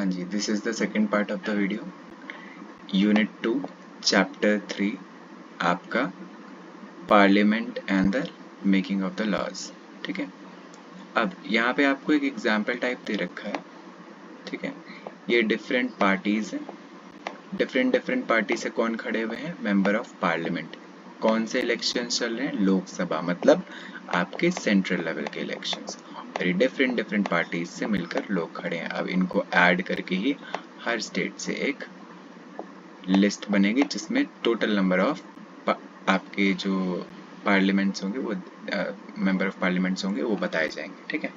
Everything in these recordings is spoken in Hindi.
हाँ जी, this is the second part of the video, unit 2 chapter 3 आपका parliament and the making of the laws. ठीक है, अब यहाँ पे आपको एक एग्जाम्पल टाइप दे रखा है। ठीक है, ये डिफरेंट पार्टीज हैं, डिफरेंट पार्टी से कौन खड़े हुए हैं, मेंबर ऑफ पार्लियामेंट। कौन से इलेक्शन चल रहे हैं, लोकसभा, मतलब आपके सेंट्रल लेवल के इलेक्शंस। और ये डिफरेंट पार्टीज से मिलकर लोग खड़े हैं। अब इनको ऐड करके ही हर स्टेट से एक लिस्ट बनेगी जिसमें टोटल नंबर ऑफ आपके जो पार्लियामेंट्स होंगे वो मेंबर ऑफ पार्लियामेंट्स होंगे वो बताए जाएंगे। ठीक है,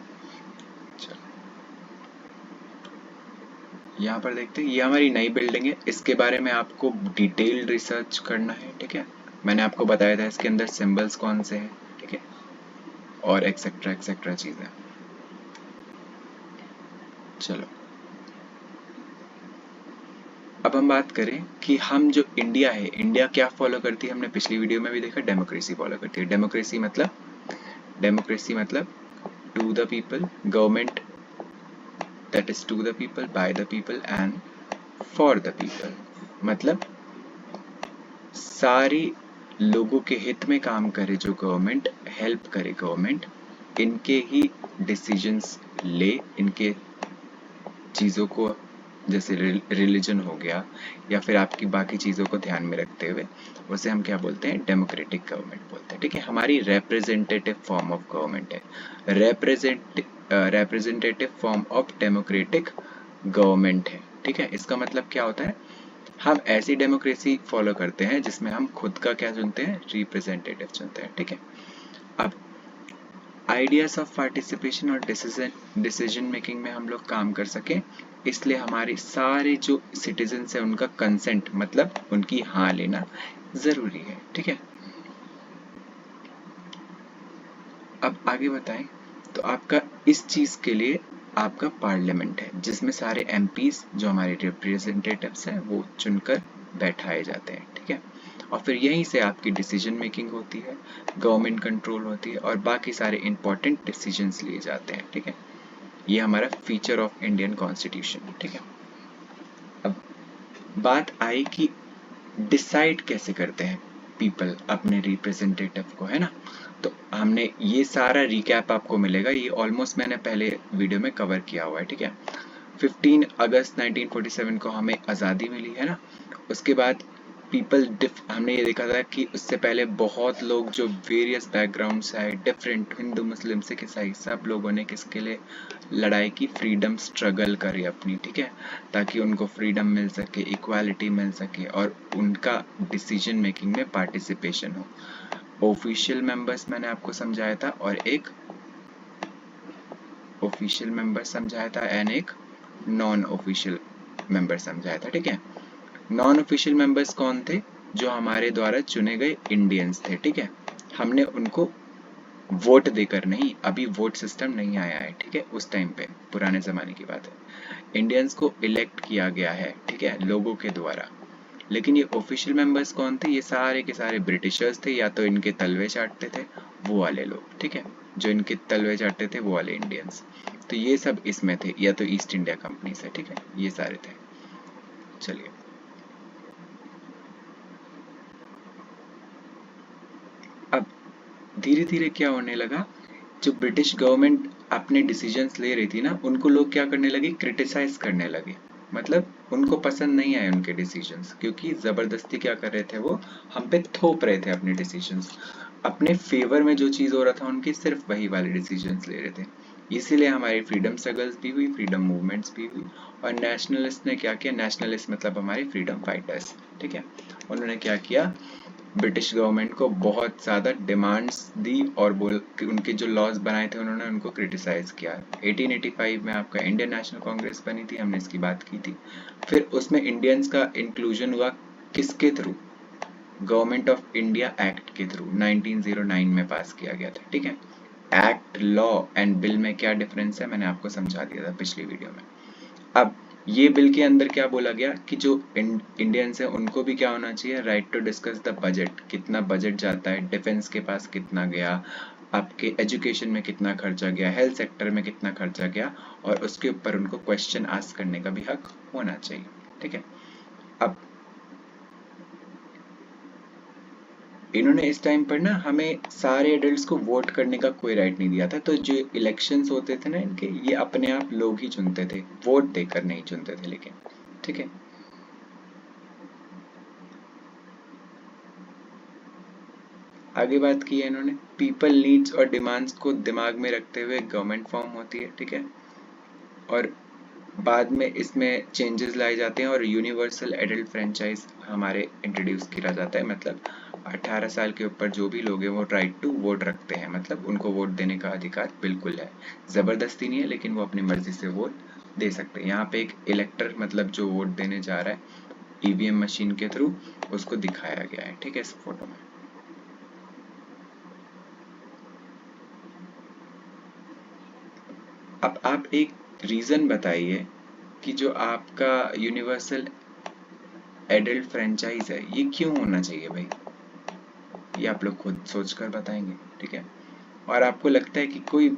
चलो यहाँ पर देखते हैं, ये हमारी नई बिल्डिंग है। इसके बारे में आपको डिटेल्ड रिसर्च करना है। ठीक है, मैंने आपको बताया था इसके अंदर सिंबल्स कौन से हैं। ठीक है, और एक्सेट्रा चीज़ें। चलो अब हम बात करें कि हम जो इंडिया है, इंडिया क्या फॉलो करती है। हमने पिछली वीडियो में भी देखा, डेमोक्रेसी फॉलो करती है। डेमोक्रेसी मतलब to the people, government that is to the people, by the people and for the people, मतलब सारे लोगों के हित में काम करे जो गवर्नमेंट, हेल्प करे गवर्नमेंट, इनके ही डिसीजंस ले, इनके चीज़ों को, जैसे रिलीजन हो गया या फिर आपकी बाकी चीज़ों को ध्यान में रखते हुए, उसे हम क्या बोलते हैं, डेमोक्रेटिक गवर्नमेंट बोलते हैं। ठीक है, हमारी रिप्रेजेंटेटिव फॉर्म ऑफ गवर्नमेंट है, representative form of democratic government है। ठीक है, इसका मतलब क्या होता है, हम ऐसी डेमोक्रेसी फॉलो करते हैं जिसमें हम खुद का क्या चुनते हैं, रिप्रेजेंटेटिव चुनते हैं। ठीक है, अब आइडियाज ऑफ पार्टिसिपेशन और डिसीजन मेकिंग में हम लोग काम कर सकें, इसलिए हमारे सारे जो सिटीजन्स हैं उनका कंसेंट, मतलब उनकी हाँ लेना जरूरी है। ठीक है, अब आगे बताएं तो आपका इस चीज के लिए आपका पार्लियामेंट है जिसमें सारे एमपीज जो हमारे रिप्रेजेंटेटिव्स हैं वो चुनकर बैठाए जाते हैं। ठीक है, और फिर यहीं से आपकी डिसीजन मेकिंग होती है, गवर्नमेंट कंट्रोल होती है और बाकी सारे इंपॉर्टेंट डिसीजंस लिए जाते हैं। ठीक है, ये हमारा फीचर ऑफ इंडियन कॉन्स्टिट्यूशन। ठीक है, अब बात आई कि डिसाइड कैसे करते हैं पीपल अपने रिप्रेजेंटेटिव को, है ना। तो हमने ये सारा रिकैप आपको मिलेगा, ये ऑलमोस्ट मैंने पहले वीडियो में कवर किया हुआ है। ठीक है, 15 अगस्त 1947 को हमें आज़ादी मिली, है ना। उसके बाद हमने ये देखा था कि उससे पहले बहुत लोग जो वेरियस बैकग्राउंड से आए, डिफरेंट, हिंदू मुस्लिम सिख ईसाई, सब लोगों ने किसके लिए लड़ाई की, फ्रीडम स्ट्रगल करी अपनी। ठीक है, ताकि उनको फ्रीडम मिल सके, इक्वालिटी मिल सके और उनका डिसीजन मेकिंग में पार्टिसिपेशन हो। ऑफिशियल मेंबर्स मैंने आपको समझाया था और एक ऑफिशियल मेंबर समझाया था एंड एक नॉन ऑफिशियल मेंबर समझाया था। ठीक है, नॉन ऑफिशियल मेंबर्स कौन थे, जो हमारे द्वारा चुने गए इंडियंस थे। ठीक है, हमने उनको वोट देकर नहीं, अभी वोट सिस्टम नहीं आया है। ठीक है, उस टाइम पे पुराने जमाने की बात है, इंडियंस को इलेक्ट किया गया है। ठीक है, लोगों के द्वारा। लेकिन ये ऑफिशियल मेंबर्स कौन थे, ये सारे के सारे ब्रिटिशर्स थे, या तो इनके तलवे चाटते थे वो वाले लोग। ठीक है, जो इनके तलवे चाटते थे वो वाले इंडियंस, तो ये सब इसमें थे, या तो ईस्ट इंडिया कंपनी से। ठीक है, ये सारे थे। चलिए अब धीरे धीरे क्या होने लगा, जो ब्रिटिश गवर्नमेंट अपने डिसीजंस ले रही थी ना, उनको लोग क्या करने लगे, क्रिटिसाइज करने लगे। मतलब उनको पसंद नहीं आए उनके डिसीजंस, क्योंकि जबरदस्ती क्या कर रहे थे, वो हम पे थोप रहे थे अपने डिसीजंस, अपने फेवर में जो चीज हो रहा था उनकी, सिर्फ वही वाले डिसीजंस ले रहे थे। इसीलिए हमारी फ्रीडम स्ट्रगल्स भी हुई, फ्रीडम मूवमेंट्स भी हुई। और नेशनलिस्ट ने क्या किया, नेशनलिस्ट मतलब हमारे फ्रीडम फाइटर्स। ठीक है, उन्होंने क्या किया, ब्रिटिश गवर्नमेंट को बहुत ज़्यादा डिमांड्स दी और बोल कि उनके जो लॉज बनाए थे उन्होंने उनको क्रिटिसाइज किया। 1885 में आपका इंडियन नेशनल कांग्रेस बनी थी, हमने इसकी बात की थी। फिर उसमें इंडियंस का इंक्लूजन हुआ किसके through, government of India act के थ्रू, 1909 में पास किया गया था। ठीक है, एक्ट, लॉ एंड बिल में क्या डिफरेंस है मैंने आपको समझा दिया था पिछली वीडियो में। अब ये बिल के अंदर क्या बोला गया कि जो इंडियंस है उनको भी क्या होना चाहिए, right to discuss the budget, कितना बजट जाता है, डिफेंस के पास कितना गया, आपके एजुकेशन में कितना खर्चा गया, हेल्थ सेक्टर में कितना खर्चा गया, और उसके ऊपर उनको क्वेश्चन आस्क करने का भी हक होना चाहिए। ठीक है। अब इन्होंने इस टाइम पर ना हमें सारे एडल्ट्स को वोट करने का कोई राइट नहीं दिया था, तो जो इलेक्शंस होते थे ना इनके, ये अपने आप लोग ही चुनते थे, वोट देकर नहीं चुनते थे लेकिन। ठीक है। आगे बात की है इन्होंने, पीपल नीड्स और डिमांड्स को दिमाग में रखते हुए गवर्नमेंट फॉर्म होती है। ठीक है। और बाद में इसमें चेंजेस लाए जाते हैं और यूनिवर्सल एडल्ट फ्रेंचाइज हमारे इंट्रोड्यूस किया जाता है। मतलब 18 साल के ऊपर जो भी लोग हैं वो राइट टू वोट रखते हैं, मतलब उनको वोट देने का अधिकार बिल्कुल है, ज़बरदस्ती नहीं है, लेकिन वो अपनी मर्जी से वोट दे सकते हैं। यहाँ पे एक इलेक्टर मतलब जो वोट देने जा रहा है ईवीएम मशीन के थ्रू, उसको दिखाया गया है। ठीक है, इस फोटो में। अब आप एक रीजन बताइए कि जो आपका यूनिवर्सल एडल्ट फ्रेंचाइज है ये क्यों होना चाहिए भाई, ये आप लोग खुद सोच कर बताएंगे। ठीक है। और आपको लगता है कि कोई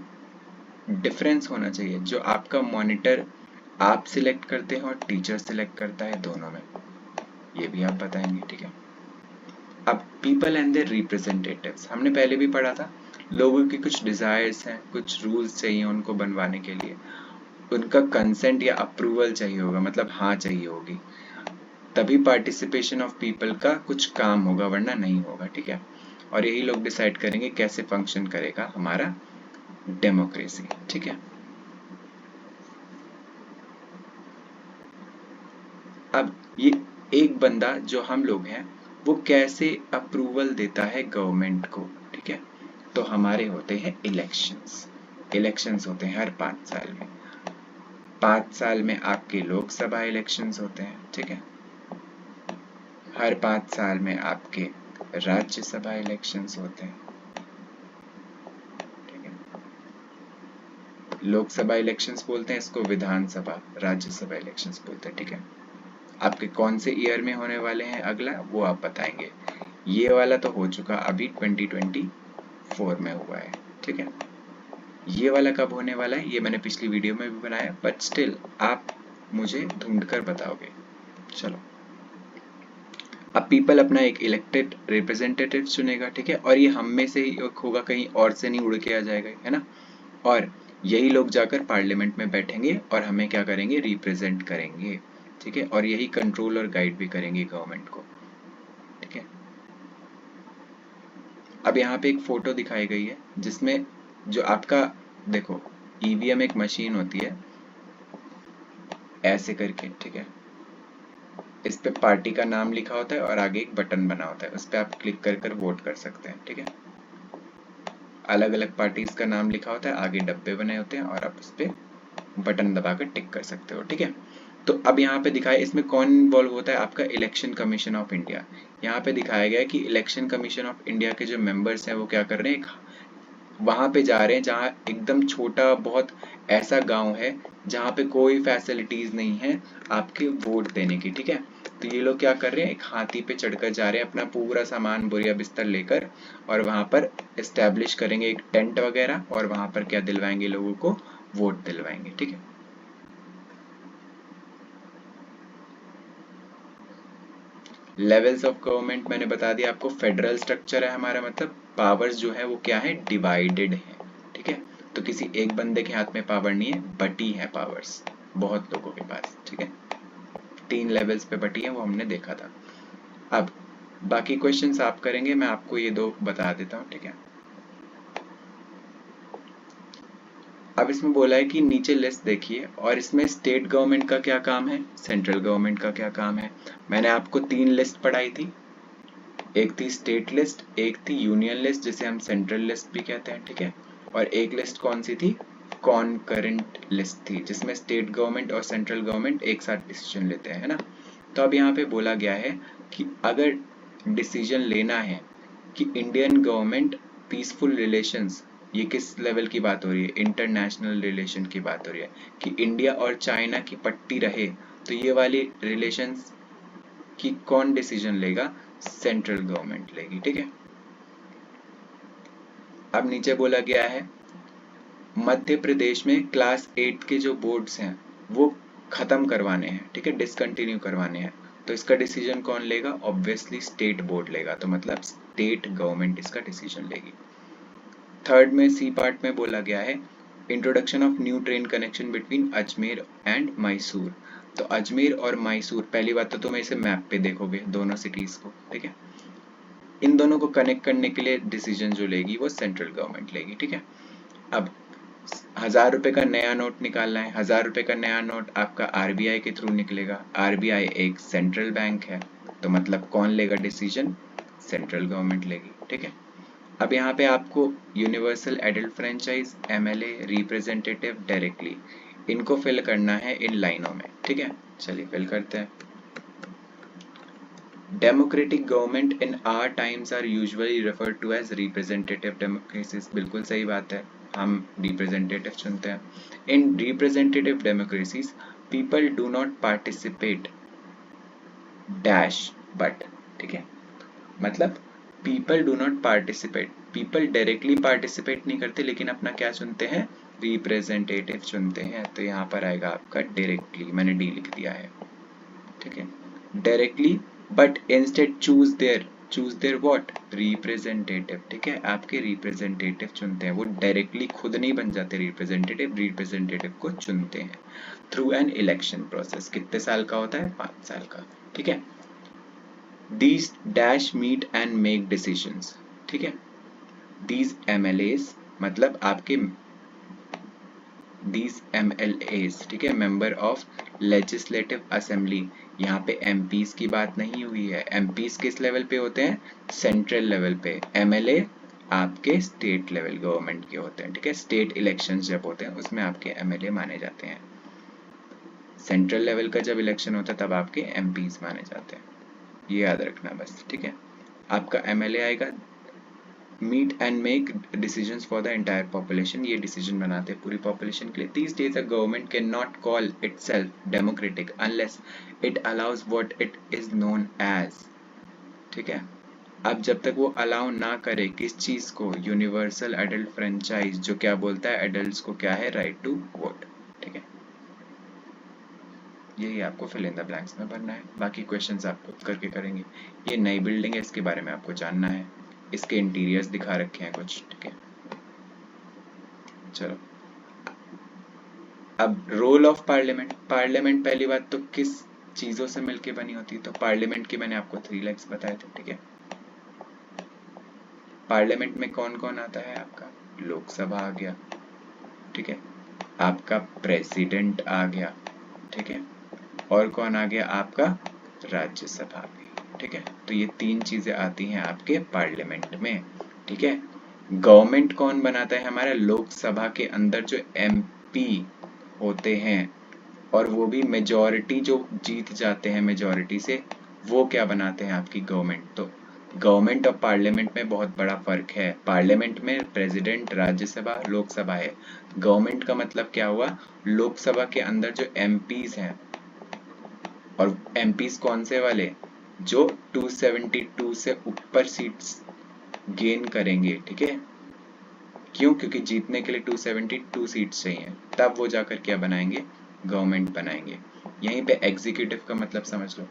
डिफरेंस होना चाहिए जो आपका मॉनिटर आप सिलेक्ट करते हैं और टीचर सिलेक्ट करता है दोनों में, ये भी आप बताएंगे। ठीक है। अब पीपल एंड देयर रिप्रेजेंटेटिव्स हमने पहले भी पढ़ा था, लोगों की कुछ डिजायर्स हैं, कुछ रूल्स चाहिए उनको बनवाने के लिए, उनका कंसेंट या अप्रूवल चाहिए होगा, मतलब हाँ चाहिए होगी, तभी पार्टिसिपेशन ऑफ पीपल का कुछ काम होगा, वरना नहीं होगा। ठीक है। और यही लोग डिसाइड करेंगे कैसे फंक्शन करेगा हमारा डेमोक्रेसी। ठीक है। अब ये एक बंदा जो हम लोग हैं वो कैसे अप्रूवल देता है गवर्नमेंट को। ठीक है। तो हमारे होते हैं इलेक्शंस, इलेक्शंस होते हैं हर 5 साल में। 5 साल में आपके लोकसभा इलेक्शंस होते हैं। ठीक है। हर 5 साल में आपके राज्यसभा इलेक्शंस होते हैं। ठीक है। लोकसभा इलेक्शंस बोलते हैं इसको, विधानसभा राज्यसभा इलेक्शंस बोलते हैं। ठीक है। आपके कौन से ईयर में होने वाले हैं अगला, वो आप बताएंगे। ये वाला तो हो चुका, अभी 2024 में हुआ है। ठीक है। ये वाला कब होने वाला है ये मैंने पिछली वीडियो में भी बनाया, बट स्टिल आप मुझे ढूंढ कर बताओगे। चलो, अब पीपल अपना एक इलेक्टेड रिप्रेजेंटेटिव चुनेगा। ठीक है। और ये हम में से ही होगा, कहीं और से नहीं उड़ के आ जाएगा, है ना। और यही लोग जाकर पार्लियामेंट में बैठेंगे और हमें क्या करेंगे, रिप्रेजेंट करेंगे। ठीक है। और यही कंट्रोल और गाइड भी करेंगे गवर्नमेंट को। ठीक है। अब यहाँ पे एक फोटो दिखाई गई है जिसमें जो आपका, देखो, ईवीएम एक मशीन होती है ऐसे करके। ठीक है। इस पे पार्टी का नाम लिखा होता है और आगे एक बटन बना होता है, उस पर आप क्लिक कर कर वोट कर सकते हैं। ठीक है। अलग अलग पार्टीज का नाम लिखा होता है, आगे डब्बे बने होते हैं और आप उस पर बटन दबाकर टिक कर सकते हो। ठीक है। तो अब यहाँ पे दिखाया, इसमें कौन इन्वॉल्व होता है, आपका इलेक्शन कमीशन ऑफ इंडिया। यहाँ पे दिखाया गया है कि इलेक्शन कमीशन ऑफ इंडिया के जो मेंबर्स हैं वो क्या कर रहे हैं, वहां पे जा रहे हैं जहाँ एकदम छोटा बहुत ऐसा गांव है जहाँ पे कोई फैसिलिटीज नहीं है आपके वोट देने की। ठीक है। तो ये लोग क्या कर रहे हैं, एक हाथी पे चढ़कर जा रहे हैं अपना पूरा सामान बोरिया बिस्तर लेकर, और वहां पर एस्टेब्लिश करेंगे एक टेंट वगैरह, और वहां पर क्या दिलवाएंगे, लोगों को वोट दिलवाएंगे। ठीक है। लेवल्स ऑफ गवर्नमेंट मैंने बता दिया आपको, फेडरल स्ट्रक्चर है हमारा, मतलब पावर्स जो है वो क्या है, डिवाइडेड है। ठीक है। तो किसी एक बंदे के हाथ में पावर नहीं है, बटी है पावर्स बहुत लोगों के पास। ठीक है। 3 लेवल्स पे बटी है, वो हमने देखा था। अब बाकी क्वेश्चंस आप करेंगे, मैं आपको ये दो बता देता हूँ। ठीक है। अब इसमें बोला है कि नीचे लिस्ट देखिए, और इसमें स्टेट गवर्नमेंट का क्या काम है, सेंट्रल गवर्नमेंट का क्या काम है। मैंने आपको 3 लिस्ट पढ़ाई थी, एक थी स्टेट लिस्ट, एक थी यूनियन लिस्ट जिसे हम सेंट्रल लिस्ट भी कहते हैं। ठीक है। और एक लिस्ट कौन सी थी, कॉन्करेंट लिस्ट थी, जिसमें स्टेट गवर्नमेंट और सेंट्रल गवर्नमेंट एक साथ डिसीजन लेते हैं, है ना। तो अब यहाँ पे बोला गया है कि अगर डिसीजन लेना है कि इंडियन गवर्नमेंट पीसफुल रिलेशंस, ये किस लेवल की बात हो रही है, इंटरनेशनल रिलेशन की बात हो रही है, कि इंडिया और चाइना की पट्टी रहे, तो ये वाली रिलेशंस कि कौन डिसीजन लेगा, सेंट्रल गवर्नमेंट लेगी। ठीक है। अब नीचे बोला गया है मध्य प्रदेश में क्लास 8 के जो बोर्ड्स हैं वो खत्म करवाने हैं, ठीक है, डिसकंटिन्यू करवाने हैं। तो इसका डिसीजन कौन लेगा? ऑब्वियसली स्टेट बोर्ड लेगा, तो मतलब स्टेट गवर्नमेंट इसका डिसीजन लेगी। थर्ड में सी पार्ट में बोला गया है introduction of new train connection between Ajmer and Mysore. तो अजमेर और मैसूर, पहली बात तो तुम इसे मैप पे देखोगे दोनों सिटीज को, ठीक है, इन दोनों को कनेक्ट करने के लिए डिसीजन जो लेगी वो सेंट्रल गवर्नमेंट लेगी, ठीक है। अब 1000 रुपए का नया नोट निकालना है। 1000 रुपए का नया नोट आपका आरबीआई के थ्रू निकलेगा। आरबीआई एक सेंट्रल बैंक है, तो मतलब कौन लेगा डिसीजन? सेंट्रल गवर्नमेंट लेगी, ठीक है। अब यहाँ पे आपको universal adult franchise, MLA, representative, directly, इनको फिल करना है इन लाइनों में, ठीक है। चलिए फिल करते हैं। Democratic government in our times are usually referred to as representative democracies. बिल्कुल सही बात है, हम रिप्रेजेंटेटिव चुनते हैं। In representative democracies people do not participate dash but, ठीक है, मतलब people do not participate, people directly participate नहीं करते लेकिन अपना क्या चुनते हैं? रिप्रेजेंटेटिव चुनते हैं। तो यहाँ पर आएगा आपका डायरेक्टली, मैंने डी लिख दिया है, ठीक है, directly, but instead choose there what? Representative, ठीक है, आपके रिप्रेजेंटेटिव चुनते हैं। वो डायरेक्टली खुद नहीं बन जाते रिप्रेजेंटेटिव, रिप्रेजेंटेटिव को चुनते हैं थ्रू एन इलेक्शन प्रोसेस। कितने साल का होता है? 5 साल का, ठीक है। These dash meet and make decisions, ठीक है। These MLAs मतलब आपके these MLAs, ठीक है, मेंबर ऑफ लेजिस्लेटिव असेंबली। यहाँ पे MPs की बात नहीं हुई है। MPs किस लेवल पे होते हैं? सेंट्रल लेवल पे। MLA आपके स्टेट लेवल गवर्नमेंट के होते हैं, ठीक है। स्टेट इलेक्शंस जब होते हैं उसमें आपके MLA माने जाते हैं। सेंट्रल लेवल का जब इलेक्शन होता है तब आपके MPs माने जाते हैं, ये याद रखना बस, ठीक है। आपका MLA आएगा, meet and make decisions for the entire population, ये डिसीजन बनाते हैं पूरी पॉपुलेशन के लिए। These days a government can not call itself democratic unless it allows what it is known as, ठीक है। अब जब तक वो अलाउ ना करे किस चीज को? यूनिवर्सल एडल्ट फ्रेंचाइज, जो क्या बोलता है एडल्ट्स को क्या है? राइट टू वोट, ठीक है। यही आपको फिल इन द ब्लैंक्स में भरना है, बाकी क्वेश्चंस आप खुद करके करेंगे। ये नई बिल्डिंग है, इसके बारे में आपको जानना है, इसके इंटीरियर्स दिखा रखे हैं कुछ, ठीक है। चलो, अब रोल ऑफ पार्लियामेंट। पार्लियामेंट पहली बात तो किस चीजों से मिलके बनी होती है? तो पार्लियामेंट के मैंने आपको 3 लेग्स बताए थे, ठीक है। पार्लियामेंट में कौन कौन आता है? आपका लोकसभा आ गया, ठीक है, आपका प्रेसिडेंट आ गया, ठीक है, और कौन आ गया? आपका राज्यसभा भी, ठीक है। तो ये 3 चीजें आती हैं आपके पार्लियामेंट में, ठीक है। गवर्नमेंट कौन बनाता है? हमारा लोकसभा के अंदर जो MP होते हैं, और वो भी मेजॉरिटी जो जीत जाते हैं मेजॉरिटी से, वो क्या बनाते हैं? आपकी गवर्नमेंट। तो गवर्नमेंट और पार्लियामेंट में बहुत बड़ा फर्क है। पार्लियामेंट में प्रेसिडेंट, राज्यसभा, लोकसभा है। गवर्नमेंट का मतलब क्या हुआ? लोकसभा के अंदर जो MPs हैं, और MPs कौन से वाले? जो 272 से ऊपर सीट्स गेन करेंगे, ठीक है। क्यों? क्योंकि जीतने के लिए 272 सीट्स चाहिए, तब वो जाकर क्या बनाएंगे? गवर्नमेंट बनाएंगे। यहीं पे एग्जीक्यूटिव का मतलब समझ लो।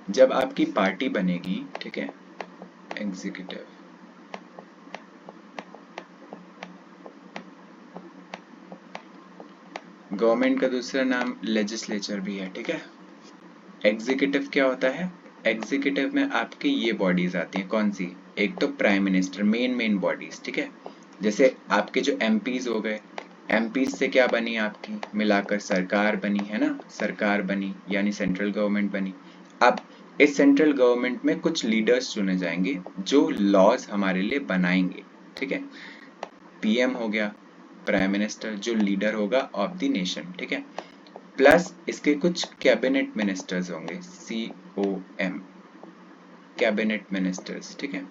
जब आपकी पार्टी बनेगी, ठीक है, एग्जीक्यूटिव, गवर्नमेंट का दूसरा नाम लेजिस्लेचर भी है, ठीक है। एग्जीक्यूटिव क्या होता है? एग्जीक्यूटिव में आपकी ये बॉडीज आती हैं, कौन सी? एक तो प्राइम मिनिस्टर, मेन बॉडीज, ठीक है। जैसे आपके जो MPs हो गए, MPs से क्या बनी? आपकी मिलाकर सरकार बनी, है ना, सरकार बनी यानी सेंट्रल गवर्नमेंट बनी। अब इस सेंट्रल गवर्नमेंट में कुछ लीडर्स चुने जाएंगे जो लॉज हमारे लिए बनाएंगे, ठीक है। PM हो गया, प्राइम मिनिस्टर, जो लीडर होगा ऑफ द नेशन, ठीक है। प्लस इसके कुछ कैबिनेट मिनिस्टर्स होंगे, COM, कैबिनेट मिनिस्टर्स, ठीक है।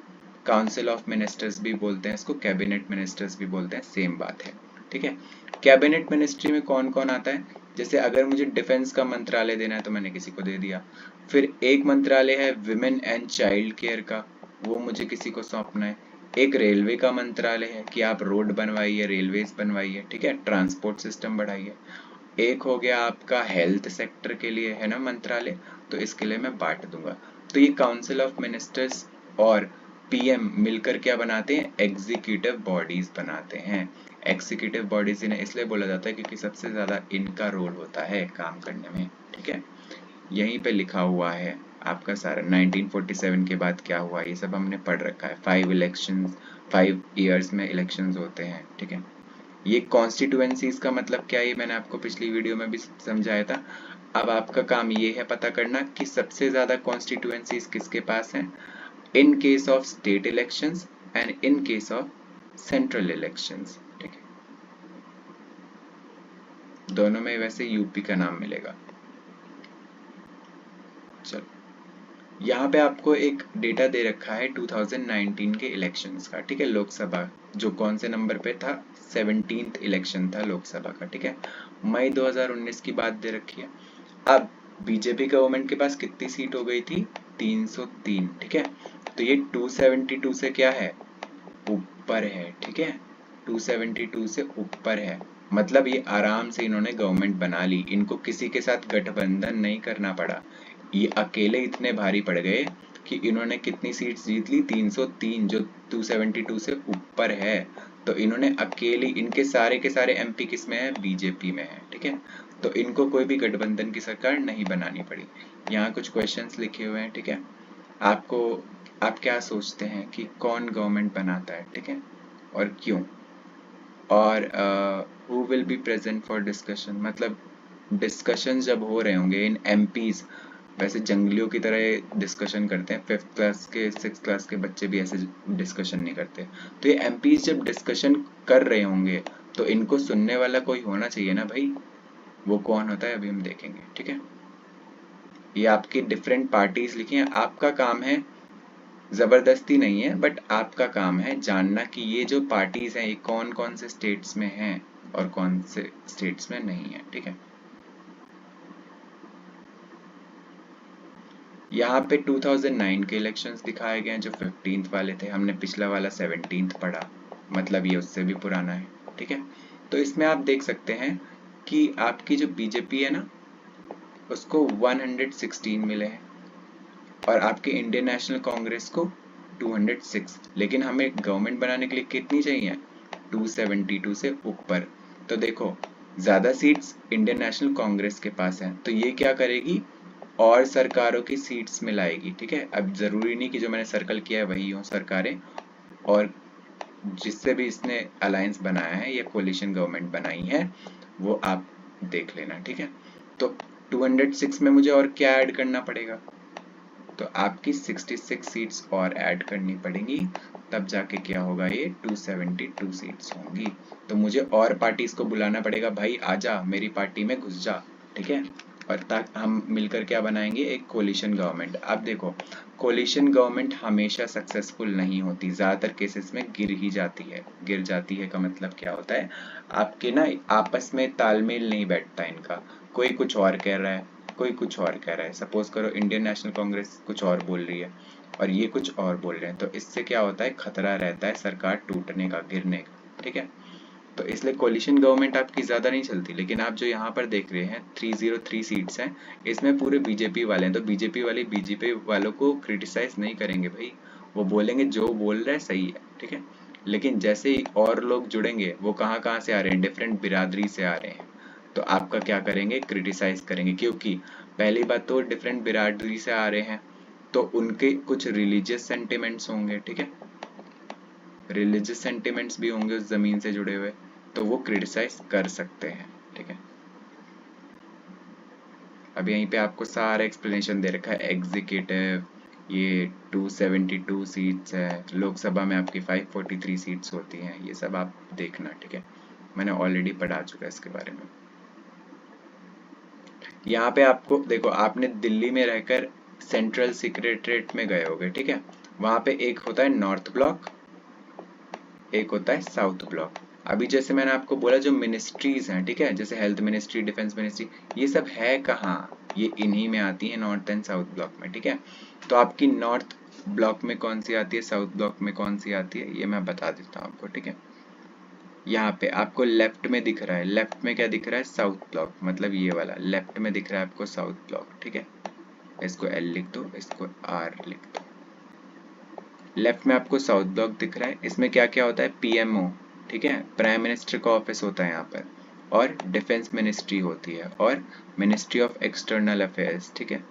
काउंसिल ऑफ मिनिस्टर्स भी बोलते हैं इसको, कैबिनेट मिनिस्टर्स भी बोलते हैं, सेम बात है, ठीक है। कैबिनेट मिनिस्ट्री में कौन कौन आता है, जैसे अगर मुझे डिफेंस का मंत्रालय देना है तो मैंने किसी को दे दिया। फिर एक मंत्रालय है विमेन एंड चाइल्ड केयर का, वो मुझे किसी को सौंपना है। एक रेलवे का मंत्रालय है कि आप रोड बनवाइए, रेलवेज बनवाइए, ठीक है, ट्रांसपोर्ट सिस्टम बढ़ाइए। एक हो गया आपका हेल्थ सेक्टर के लिए है ना मंत्रालय, तो इसके लिए मैं बांट दूंगा। तो ये काउंसिल ऑफ मिनिस्टर्स और पीएम मिलकर क्या बनाते हैं, एग्जीक्यूटिव बॉडीज बनाते हैं। एग्जीक्यूटिव बॉडीज इन्हें इसलिए बोला जाता है क्योंकि सबसे ज्यादा इनका रोल होता है काम करने में, ठीक है। यहीं पे लिखा हुआ है आपका सारा 1947 के बाद क्या हुआ ये सब हमने पढ़ रखा है। 5 ईयर्स में इलेक्शंस होते हैं, ठीक है। ये कॉन्स्टिट्यूएंसीज का मतलब क्या है, ये मैंने आपको पिछली वीडियो में भी समझाया था। अब आपका काम ये है पता करना कि सबसे ज्यादा कॉन्स्टिट्यूएंसीज किसके पास हैं in case of state elections and in case of central elections, ठीक है। दोनों में वैसे यूपी का नाम मिलेगा। चलो, यहाँ पे आपको एक डेटा दे रखा है 2019 के इलेक्शंस का, ठीक है। लोकसभा जो कौन से नंबर पे था, 17th इलेक्शन था लोकसभा का, ठीक है। मई 2019 की बात दे रखी है। अब बीजेपी गवर्नमेंट के पास कितनी सीट हो गई थी, 303, ठीक है। तो ये 272 से क्या है, ऊपर है, ठीक है। 272 से ऊपर है, मतलब ये आराम से इन्होंने गवर्नमेंट बना ली, इनको किसी के साथ गठबंधन नहीं करना पड़ा। ये अकेले इतने भारी पड़ गए कि इन्होंने कितनी सीट्स जीत ली, 303, जो 272 से ऊपर है। तो इन्होंने अकेली, इनके सारे के सारे एमपी किस में है, बीजेपी में है, ठीक है। तो इनको कोई भी गठबंधन की सरकार नहीं बनानी पड़ी। यहाँ कुछ क्वेश्चंस लिखे हुए हैं, ठीक है। आपको, आप क्या सोचते हैं कि कौन गवर्नमेंट बनाता है, ठीक है, और क्यों, और who will be present for discussion, मतलब डिस्कशन जब हो रहे होंगे इन एमपीज, वैसे जंगलियों की तरह डिस्कशन करते हैं, 5th क्लास के 6th क्लास के बच्चे भी ऐसे डिस्कशन नहीं करते। तो ये एमपीज जब डिस्कशन कर रहे होंगे तो इनको सुनने वाला कोई होना चाहिए ना भाई, वो कौन होता है अभी हम देखेंगे, ठीक है। ये आपकी डिफरेंट पार्टीज लिखी हैं, आपका काम है, जबरदस्ती नहीं है, बट आपका काम है जानना कि ये जो पार्टीज हैं ये कौन कौन से स्टेट्स में हैं और कौन से स्टेट्स में नहीं है, ठीक है। यहाँ पे 2009 के इलेक्शंस दिखाए गए हैं जो 15th वाले थे, हमने पिछला वाला 17th पढ़ा, मतलब ये उससे भी पुराना है, ठीक है। तो इसमें आप देख सकते हैं कि आपकी जो बीजेपी है ना उसको 116 मिले हैं और आपके इंडियन नेशनल कांग्रेस को 206, लेकिन हमें गवर्नमेंट बनाने के लिए कितनी चाहिए, 272 से ऊपर। तो देखो ज्यादा सीट्स इंडियन नेशनल कांग्रेस के पास है, तो ये क्या करेगी, और सरकारों की सीट्स मिलाएगी, ठीक है। अब जरूरी नहीं कि जो मैंने सर्कल किया है वही हो सरकारें, और जिससे भी इसने अलायंस बनाया है या कोलिशन गवर्नमेंट बनाई है वो आप देख लेना, ठीक है। तो 206 में मुझे और क्या ऐड करना पड़ेगा, तो आपकी 66 सीट्स और ऐड करनी पड़ेंगी, तब जाके क्या होगा, ये 272 सीट्स होंगी। तो मुझे और पार्टीज को बुलाना पड़ेगा, भाई आजा मेरी पार्टी में घुस जा, ठीक है। और ताकि हम मिलकर क्या बनाएंगे, एक कोलिशन गवर्नमेंट। अब देखो कोलिशन गवर्नमेंट हमेशा सक्सेसफुल नहीं होती, ज्यादातर केसेस में गिर ही जाती है। गिर जाती है का मतलब क्या होता है, आपके ना आपस में तालमेल नहीं बैठता इनका, कोई कुछ और कह रहा है, कोई कुछ और कह रहा है। सपोज करो इंडियन नेशनल कांग्रेस कुछ और बोल रही है और ये कुछ और बोल रहे हैं, तो इससे क्या होता है, खतरा रहता है सरकार टूटने का, गिरने का, ठीक है। तो इसलिए कोलिशन गवर्नमेंट आपकी ज्यादा नहीं चलती। लेकिन आप जो यहाँ पर देख रहे हैं 303 सीट्स हैं, इसमें पूरे बीजेपी वाले हैं, तो बीजेपी वाले बीजेपी वालों को क्रिटिसाइज नहीं करेंगे भाई, वो बोलेंगे जो बोल रहे हैं सही है, ठीक है। लेकिन जैसे ही और लोग जुड़ेंगे, वो कहाँ कहाँ से आ रहे हैं, डिफरेंट बिरादरी से आ रहे हैं, तो आपका क्या करेंगे, क्रिटिसाइज करेंगे। क्योंकि पहली बात तो डिफरेंट बिरादरी से आ रहे हैं, तो उनके कुछ रिलीजियस सेंटिमेंट्स होंगे, ठीक है, रिलीजियस सेंटिमेंट्स भी होंगे उस जमीन से जुड़े हुए, तो वो क्रिटिसाइज कर सकते हैं, ठीक है। अब यहीं पे आपको सारा एक्सप्लेनेशन दे रखा है, एग्जीक्यूटिव, ये 272 सीट्स है, लोकसभा में आपकी 543 सीट्स होती हैं, ये सब आप देखना, ठीक है। मैंने ऑलरेडी पढ़ा चुका है इसके बारे में। यहाँ पे आपको देखो, आपने दिल्ली में रहकर सेंट्रल सेक्रेटरीट में गए होगे, ठीक है। वहां पे एक होता है नॉर्थ ब्लॉक, एक होता है साउथ ब्लॉक। अभी जैसे मैंने आपको बोला जो मिनिस्ट्रीज हैं, ठीक है, जैसे हेल्थ मिनिस्ट्री, डिफेंस मिनिस्ट्री, ये सब है कहाँ, ये इन्हीं में आती है, नॉर्थ एंड साउथ ब्लॉक में, ठीक है। तो आपकी नॉर्थ ब्लॉक में कौन सी आती है, साउथ ब्लॉक में कौन सी आती है, ये मैं बता देता हूँ आपको, ठीक है। यहाँ पे आपको लेफ्ट में दिख रहा है, लेफ्ट में क्या दिख रहा है, साउथ ब्लॉक, मतलब ये वाला लेफ्ट में दिख रहा है आपको साउथ ब्लॉक, ठीक है। इसको एल लिख दो, इसको आर लिख दो। लेफ्ट में आपको साउथ ब्लॉक दिख रहा है, इसमें क्या क्या होता है, पीएमओ, ठीक है, प्राइम मिनिस्टर का ऑफिस होता है यहाँ पर, और डिफेंस मिनिस्ट्री होती है, और मिनिस्ट्री ऑफ एक्सटर्नल अफेयर्स, ठीक है।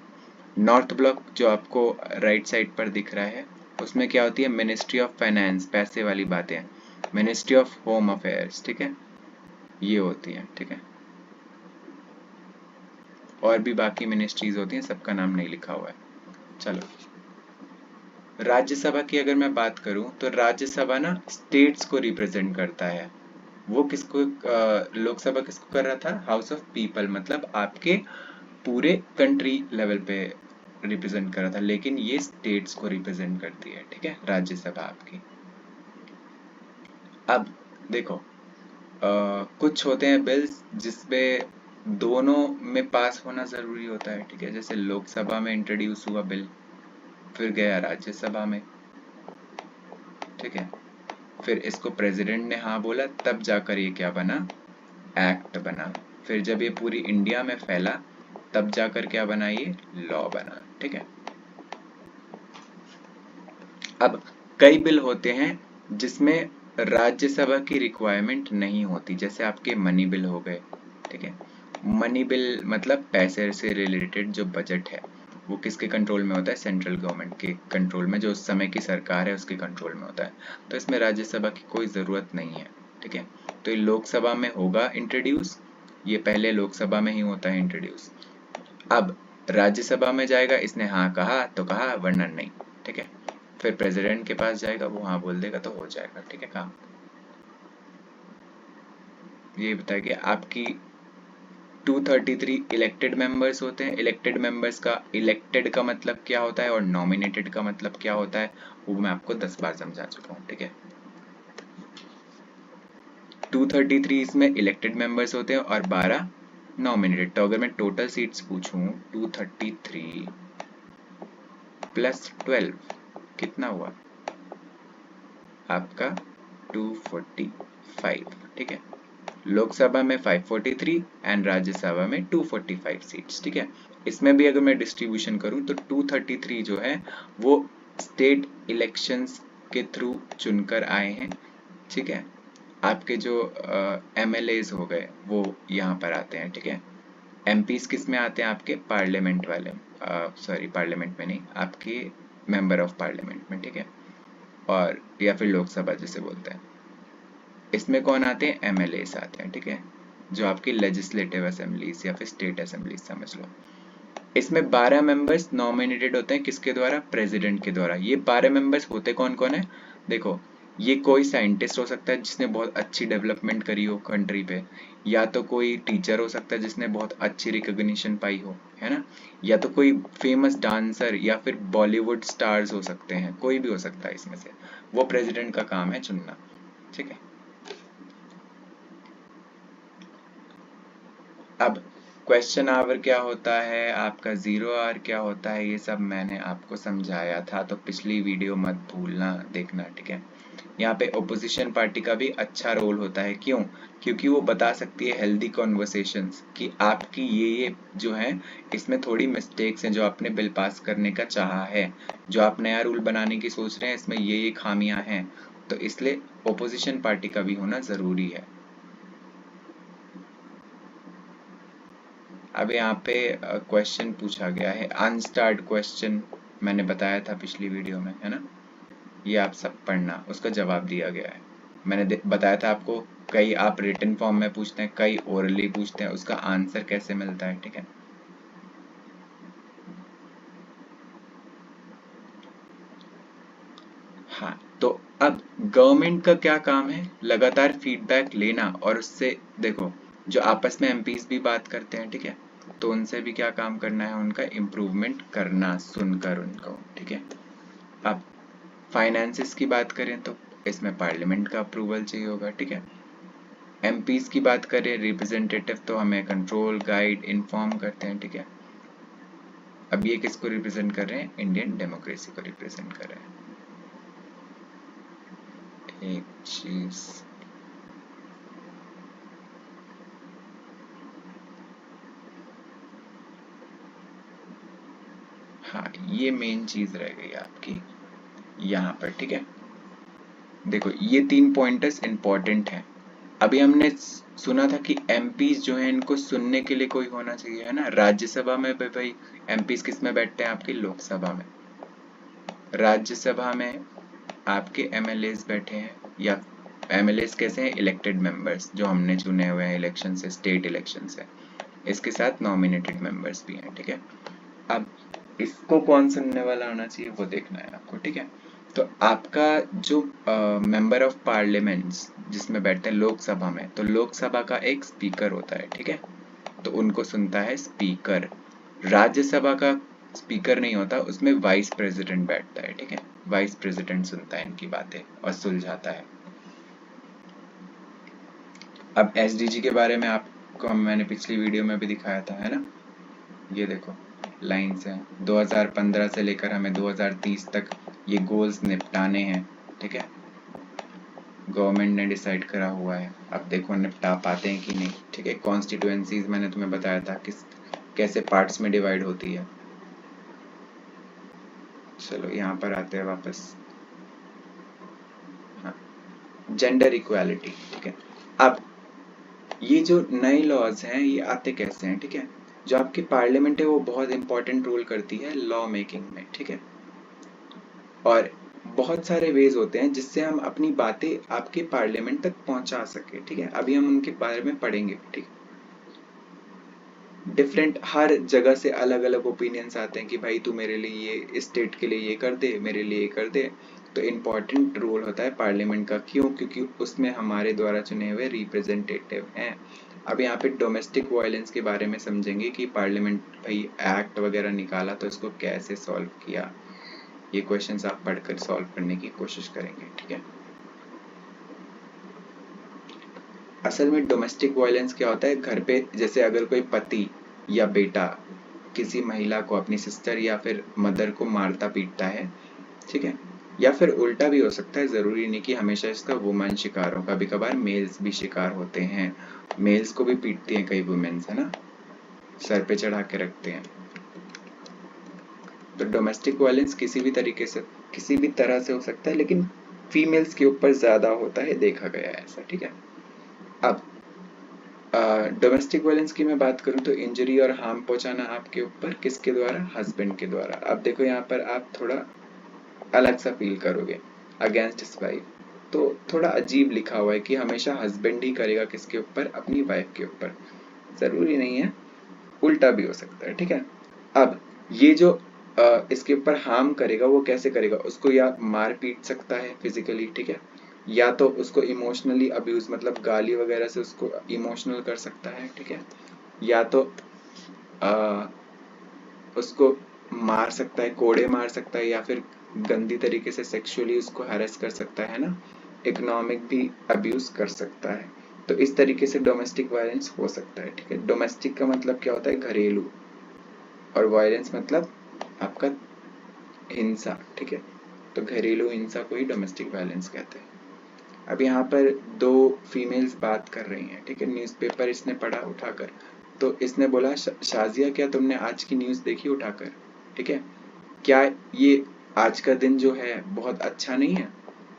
नॉर्थ ब्लॉक जो आपको राइट साइड पर दिख रहा है, उसमें क्या होती है, मिनिस्ट्री ऑफ फाइनेंस, पैसे वाली बातें, मिनिस्ट्री ऑफ होम अफेयर्स, ठीक है, ये होती है, ठीक है। और भी बाकी मिनिस्ट्रीज होती हैं, सबका नाम नहीं लिखा हुआ है। चलो, राज्यसभा की अगर मैं बात करूं तो राज्यसभा ना स्टेट्स को रिप्रेजेंट करता है। वो किसको, लोकसभा किसको कर रहा था, हाउस ऑफ पीपल, मतलब आपके पूरे कंट्री लेवल पे रिप्रेजेंट कर रहा था, लेकिन ये स्टेट्स को रिप्रेजेंट करती है, ठीक है, राज्यसभा आपकी। अब देखो, कुछ होते हैं बिल्स जिसमें दोनों में पास होना जरूरी होता है, ठीक है, जैसे लोकसभा में इंट्रोड्यूस हुआ बिल, फिर गया राज्यसभा में, ठीक है, फिर इसको प्रेसिडेंट ने हाँ बोला, तब जाकर ये क्या बना, एक्ट बना, फिर जब ये पूरी इंडिया में फैला, तब जाकर क्या बना, ये लॉ बना, ठीक है। अब कई बिल होते हैं जिसमें राज्यसभा की रिक्वायरमेंट नहीं होती, जैसे आपके मनी बिल हो गए, ठीक है। मनी बिल मतलब पैसे से रिलेटेड जो बजट है, वो किसके कंट्रोल में होता है, सेंट्रल गवर्नमेंट के कंट्रोल में, जो उस समय की सरकार है उसके कंट्रोल में होता है, तो इसमें राज्यसभा की कोई ज़रूरत नहीं है, ठीक है। तो ये लोकसभा में होगा इंट्रोड्यूस, ये पहले लोकसभा में ही होता है इंट्रोड्यूस। अब राज्यसभा में जाएगा, इसने हाँ कहा तो कहा, वरना नहीं, ठीक है। फिर प्रेसिडेंट के पास जाएगा, वो हाँ बोल देगा तो हो जाएगा, ठीक है काम। ये बताया कि आपकी 233 इलेक्टेड मेंबर्स होते हैं। इलेक्टेड मेंबर्स का, इलेक्टेड का मतलब क्या होता है और नॉमिनेटेड का मतलब क्या होता है, वो मैं आपको 10 बार समझा चुका हूँ, ठीक है। 233 इसमें इलेक्टेड मेंबर्स होते हैं और 12 नॉमिनेटेड। तो अगर मैं टोटल सीट्स पूछूं, 233 प्लस 12 कितना हुआ आपका, 245, ठीक है। लोकसभा में 543 एंड राज्यसभा में 245 सीट्स, ठीक है। इसमें भी अगर मैं डिस्ट्रीब्यूशन करूं तो 233 जो है वो स्टेट इलेक्शंस के थ्रू चुनकर आए हैं, ठीक है। आपके जो MLAs हो गए वो यहाँ पर आते हैं, ठीक है। MPs किस में आते हैं, आपके पार्लियामेंट वाले, सॉरी पार्लियामेंट में नहीं, आपके मेंबर ऑफ पार्लियामेंट में, ठीक है, और या फिर लोकसभा जिसे बोलते हैं। इसमें कौन आते हैं, MLAs आते हैं, ठीक है, जो आपकी लेजिस्लेटिव असेंबलीज या फिर स्टेट असेंबलीज समझ लो। इसमें 12 मेंबर्स नॉमिनेटेड होते हैं, किसके द्वारा, प्रेसिडेंट के द्वारा। ये 12 मेंबर्स होते कौन कौन है, देखो, ये कोई साइंटिस्ट हो सकता है जिसने बहुत अच्छी डेवलपमेंट करी हो कंट्री पे, या तो कोई टीचर हो सकता है जिसने बहुत अच्छी रिकॉग्निशन पाई हो, है ना, या तो कोई फेमस डांसर या फिर बॉलीवुड स्टार्स हो सकते हैं, कोई भी हो सकता है इसमें से, वो प्रेसिडेंट का काम है चुनना, ठीक है। अब क्वेश्चन आवर क्या होता है, आपका 0 आवर क्या होता है, ये सब मैंने आपको समझाया था, तो पिछली वीडियो मत भूलना देखना, ठीक है। यहाँ पे ओपोजिशन पार्टी का भी अच्छा रोल होता है, क्यों, क्योंकि वो बता सकती है हेल्दी कॉन्वर्सेशंस कि आपकी ये जो है इसमें थोड़ी मिस्टेक्स हैं जो आपने बिल पास करने का चाहा है, जो आप नया रूल बनाने की सोच रहे हैं इसमें ये खामियां हैं, तो इसलिए ओपोजिशन पार्टी का भी होना जरूरी है। अब यहाँ पे क्वेश्चन पूछा गया है, अनस्टार्ड क्वेश्चन, मैंने बताया था पिछली वीडियो में, है ना, ये आप सब पढ़ना, उसका जवाब दिया गया है। मैंने बताया था आपको, कई आप रिटन फॉर्म में पूछते हैं, कई ओरली पूछते हैं, उसका आंसर कैसे मिलता है, ठीक है। हाँ, तो अब गवर्नमेंट का क्या काम है, लगातार फीडबैक लेना, और उससे देखो जो आपस में MPs भी बात करते हैं, ठीक है, तो उनसे भी क्या काम करना है, उनका इम्प्रूवमेंट करना, सुनकर उनको, ठीक है। अब फाइनेंसेस की बात करें तो इसमें पार्लियामेंट का अप्रूवल चाहिए होगा, ठीक है। एमपीज की बात करें, रिप्रेजेंटेटिव, तो हमें कंट्रोल, गाइड, इन्फॉर्म करते हैं, ठीक है। अब ये किसको रिप्रेजेंट कर रहे हैं? इंडियन डेमोक्रेसी को रिप्रेजेंट कर रहे हैं। एक चीज, हाँ ये मेन चीज रह गई आपकी यहाँ पर, ठीक है। देखो ये 3 पॉइंटर्स इंपॉर्टेंट हैं। अभी हमने सुना था कि एमपीज जो है इनको सुनने के लिए कोई होना चाहिए, है ना। राज्यसभा में भाई एमपीज किस में बैठते हैं? आपकी लोकसभा में। राज्यसभा में आपके एमएलएस बैठे हैं, या एमएलएस कैसे हैं? इलेक्टेड मेंबर्स जो हमने चुने हुए हैं इलेक्शन से, स्टेट इलेक्शन से। इसके साथ नॉमिनेटेड मेंबर्स भी हैं, ठीक है। अब इसको कौन सुनने वाला होना चाहिए वो देखना है आपको, ठीक है। तो आपका जो मेंबर ऑफ पार्लियामेंट्स जिसमें बैठते हैं लोकसभा में, तो लोकसभा का एक स्पीकर होता है, ठीक है। तो उनको सुनता है स्पीकर। राज्यसभा का स्पीकर नहीं होता, उसमें वाइस प्रेसिडेंट बैठता है, ठीक है। वाइस प्रेसिडेंट सुनता है इनकी बातें और सुलझाता है। अब एसडीजी के बारे में आपको मैंने पिछली वीडियो में भी दिखाया था, है ना। ये देखो लाइन्स हैं, 2015 से लेकर हमें 2030 तक ये गोल्स निपटाने हैं, ठीक है। गवर्नमेंट ने डिसाइड करा हुआ है, अब देखो निपटा पाते हैं कि नहीं, ठीक है। कॉन्स्टिट्यूएंसीज मैंने तुम्हें बताया था किस कैसे पार्ट्स में डिवाइड होती है। चलो यहाँ पर आते हैं वापस। हाँ, जेंडर इक्वालिटी, ठीक है। अब ये जो नए लॉज हैं ये आते कैसे हैं, ठीक है। जो आपकी पार्लियामेंट है वो बहुत इंपॉर्टेंट रोल करती है लॉ मेकिंग में, ठीक है। और बहुत सारे वेज होते हैं जिससे हम अपनी बातें आपके पार्लियामेंट तक पहुंचा सके, ठीक है। अभी हम उनके बारे में पढ़ेंगे, ठीक है। डिफरेंट हर जगह से अलग अलग ओपिनियंस आते हैं कि भाई तू मेरे लिए ये स्टेट के लिए ये कर दे, मेरे लिए ये कर दे। तो इम्पॉर्टेंट रोल होता है पार्लियामेंट का, क्यों? क्योंकि उसमें हमारे द्वारा चुने हुए रिप्रेजेंटेटिव हैं। अब यहाँ पे डोमेस्टिक वायलेंस के बारे में समझेंगे कि पार्लियामेंट भाई एक्ट वगैरह निकाला तो इसको कैसे सॉल्व किया। ये क्वेश्चंस आप पढ़कर सॉल्व करने की कोशिश करेंगे, ठीक है। असल में डोमेस्टिक वायलेंस क्या होता है? घर पे जैसे अगर कोई पति या बेटा किसी महिला को, अपनी सिस्टर या फिर मदर को मारता पीटता है, ठीक है। या फिर उल्टा भी हो सकता है, जरूरी नहीं कि हमेशा इसका वुमेन शिकार हो, कभी कभार मेल्स भी शिकार होते हैं। मेल्स को भी पीटती हैं कई वुमेन्स, है ना, सर पे चढ़ा के रखते हैं। तो डोमेस्टिक वायलेंस किसी भी तरीके से, किसी भी तरह से हो सकता है, लेकिन फीमेल्स के ऊपर ज्यादा होता है, देखा गया है ऐसा, ठीक है। अब डोमेस्टिक वायलेंस की मैं बात करूं तो इंजरी और हार्म पहुंचाना आपके ऊपर किसके द्वारा? हस्बैंड के द्वारा। अब देखो यहाँ पर आप थोड़ा अलग सा फील करोगे, अगेंस्ट वाइफ, तो थोड़ा अजीब लिखा हुआ है कि हमेशा हस्बैंड ही करेगा किसके ऊपर? अपनी वाइफ के ऊपर। जरूरी नहीं है, उल्टा भी हो सकता है, ठीक है। अब ये जो इसके ऊपर हार्म करेगा वो कैसे करेगा? उसको या मार पीट सकता है फिजिकली, ठीक है, या तो उसको इमोशनली अब्यूज, मतलब गाली वगैरह से उसको इमोशनल कर सकता है, ठीक है। या तो आ, उसको मार सकता है, कोड़े मार सकता है, या फिर गंदी तरीके से सेक्सुअली उसको हैरेस कर सकता है ना। इकोनॉमिक भी अब्यूज कर सकता है। तो इस तरीके से डोमेस्टिक वायलेंस हो सकता है, ठीक है। डोमेस्टिक का मतलब क्या होता है? घरेलू, और वायलेंस मतलब आपका हिंसा, ठीक है। तो घरेलू हिंसा को ही डोमेस्टिक वायलेंस कहते हैं। अब यहाँ पर दो फीमेल्स बात कर रही हैं, ठीक है। न्यूज़पेपर इसने पढ़ा उठाकर, तो इसने बोला शाजिया क्या तुमने आज की न्यूज़ देखी उठाकर, ठीक है। क्या ये आज का दिन जो है बहुत अच्छा नहीं है